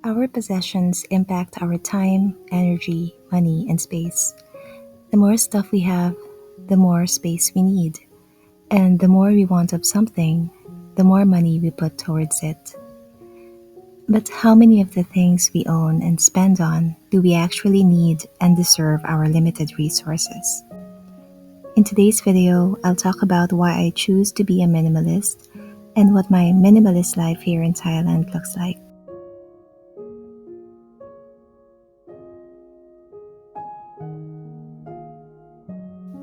Our possessions impact our time, energy, money, and space. The more stuff we have, the more space we need. And the more we want of something, the more money we put towards it. But how many of the things we own and spend on do we actually need and deserve our limited resources? In today's video, I'll talk about why I choose to be a minimalist and what my minimalist life here in Thailand looks like.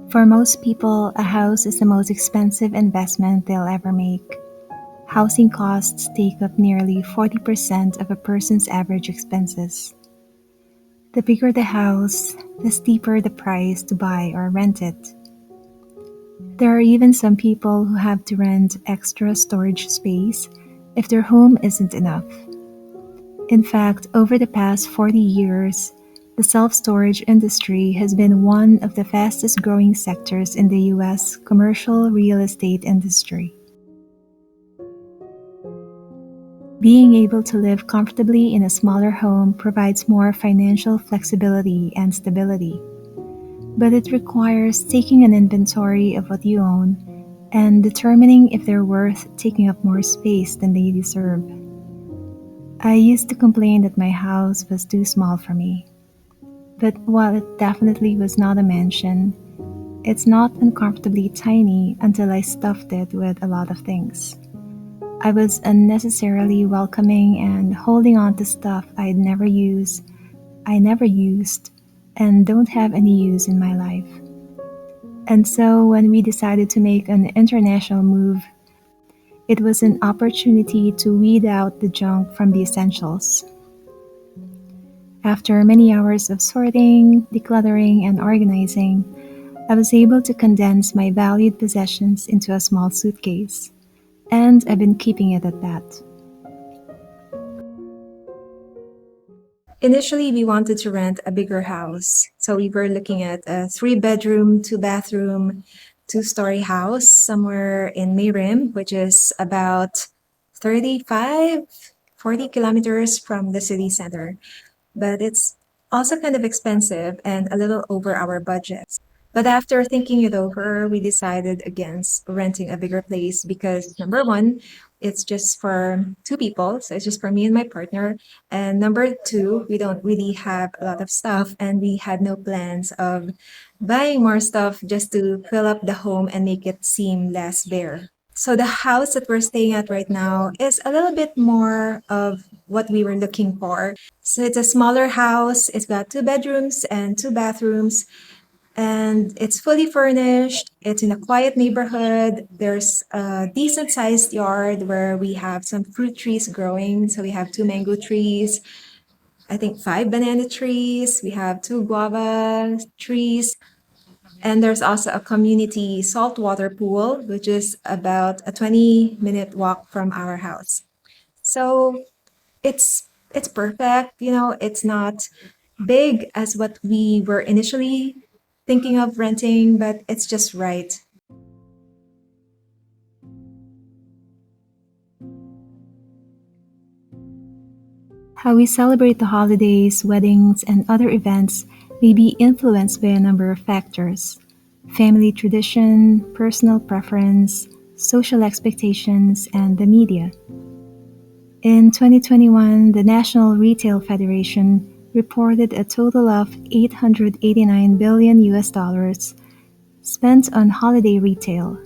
For most people, a house is the most expensive investment they'll ever make. Housing costs take up nearly 40% of a person's average expenses. The bigger the house, the steeper the price to buy or rent it. There are even some people who have to rent extra storage space if their home isn't enough. In fact, over the past 40 years, the self-storage industry has been one of the fastest growing sectors in the US commercial real estate industry. Being able to live comfortably in a smaller home provides more financial flexibility and stability. But it requires taking an inventory of what you own and determining if they're worth taking up more space than they deserve. I used to complain that my house was too small for me. But while it definitely was not a mansion, it's not uncomfortably tiny until I stuffed it with a lot of things. I was unnecessarily welcoming and holding on to stuff I never used, and don't have any use in my life. And so when we decided to make an international move, it was an opportunity to weed out the junk from the essentials. After many hours of sorting, decluttering, and organizing, I was able to condense my valued possessions into a small suitcase, and I've been keeping it at that. Initially, we wanted to rent a bigger house, so we were looking at a 3-bedroom, 2-bathroom, 2-story house somewhere in Mayrim, which is about 40 kilometers from the city center. But it's also kind of expensive and a little over our budget. But after thinking it over, we decided against renting a bigger place because number one, it's just for two people, so it's just for me and my partner. And number two, we don't really have a lot of stuff and we had no plans of buying more stuff just to fill up the home and make it seem less bare. So the house that we're staying at right now is a little bit more of what we were looking for. So it's a smaller house. It's got 2 bedrooms and 2 bathrooms, and it's fully furnished. It's in a quiet neighborhood. There's a decent sized yard where we have some fruit trees growing. So we have 2 mango trees, I think 5 banana trees. We have 2 guava trees. And there's also a community saltwater pool, which is about a 20-minute walk from our house. So it's perfect. It's not big as what we were initially thinking of renting, but it's just right. How we celebrate the holidays, weddings, and other events may be influenced by a number of factors: family tradition, personal preference, social expectations, and the media. In 2021, the National Retail Federation reported a total of 889 billion US dollars spent on holiday retail,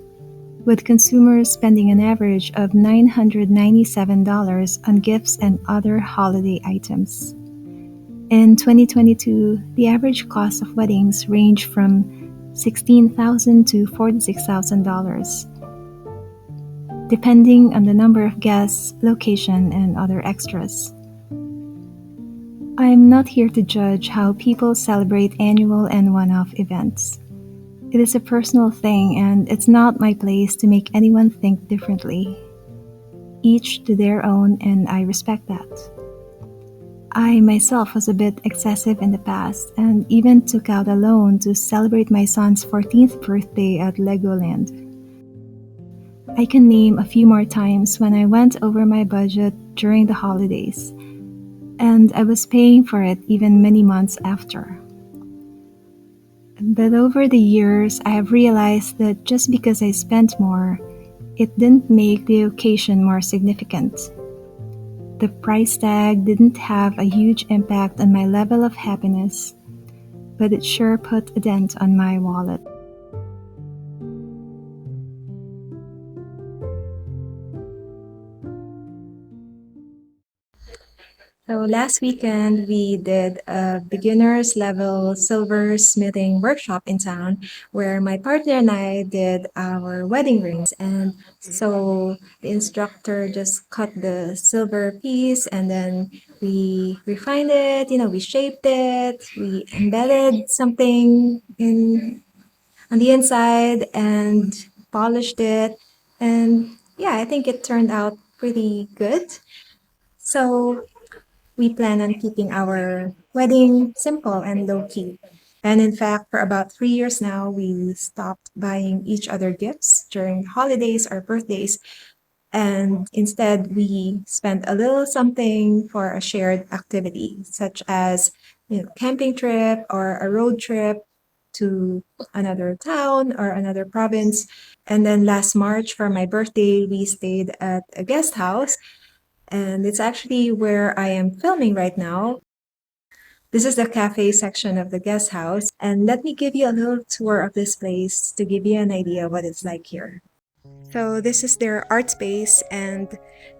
with consumers spending an average of $997 on gifts and other holiday items. In 2022, the average cost of weddings ranged from $16,000 to $46,000, depending on the number of guests, location, and other extras. I'm not here to judge how people celebrate annual and one-off events. It is a personal thing, and it's not my place to make anyone think differently. Each to their own, and I respect that. I myself was a bit excessive in the past and even took out a loan to celebrate my son's 14th birthday at Legoland. I can name a few more times when I went over my budget during the holidays. and I was paying for it even many months after. But over the years, I have realized that just because I spent more, it didn't make the occasion more significant. The price tag didn't have a huge impact on my level of happiness, but it sure put a dent on my wallet. So last weekend, we did a beginner's level silver smithing workshop in town where my partner and I did our wedding rings. And so the instructor just cut the silver piece and then we refined it, we shaped it, we embedded something in on the inside and polished it. And yeah, I think it turned out pretty good. So we plan on keeping our wedding simple and low key. And in fact, for about 3 years now, we stopped buying each other gifts during holidays or birthdays. And instead, we spent a little something for a shared activity, such as camping trip or a road trip to another town or another province. And then last March for my birthday, we stayed at a guest house, and it's actually where I am filming right now. This is the cafe section of the guest house, and let me give you a little tour of this place to give you an idea what it's like here. So this is their art space, and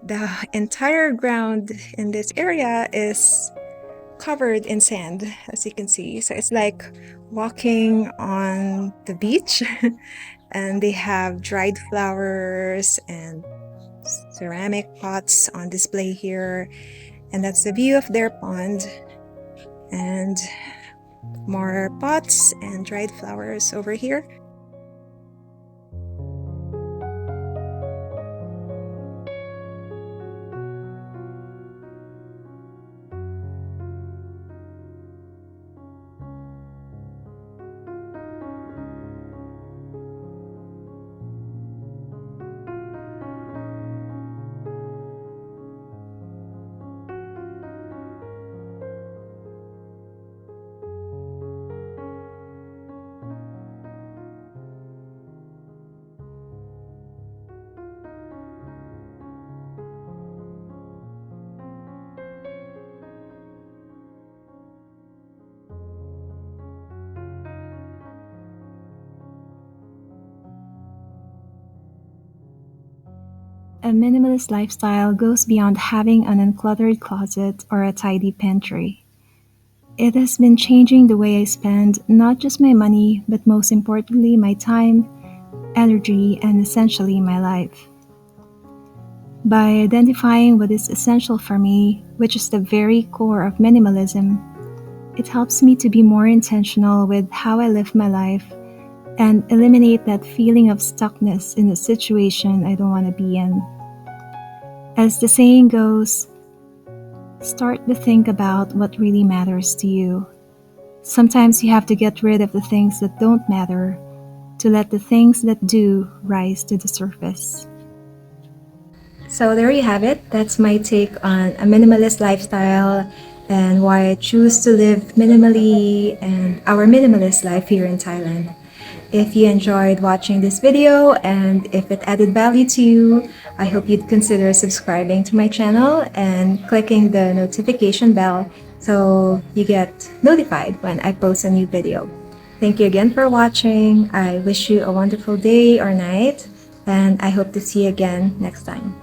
the entire ground in this area is covered in sand, as you can see. So it's like walking on the beach. And they have dried flowers and ceramic pots on display here. And that's the view of their pond. And more pots and dried flowers over here. A minimalist lifestyle goes beyond having an uncluttered closet or a tidy pantry. It has been changing the way I spend not just my money, but most importantly, my time, energy, and essentially my life. By identifying what is essential for me, which is the very core of minimalism, it helps me to be more intentional with how I live my life and eliminate that feeling of stuckness in a situation I don't want to be in. As the saying goes, start to think about what really matters to you. Sometimes you have to get rid of the things that don't matter to let the things that do rise to the surface. So there you have it. That's my take on a minimalist lifestyle and why I choose to live minimally and our minimalist life here in Thailand. If you enjoyed watching this video and if it added value to you, I hope you'd consider subscribing to my channel and clicking the notification bell so you get notified when I post a new video. Thank you again for watching. I wish you a wonderful day or night, and I hope to see you again next time.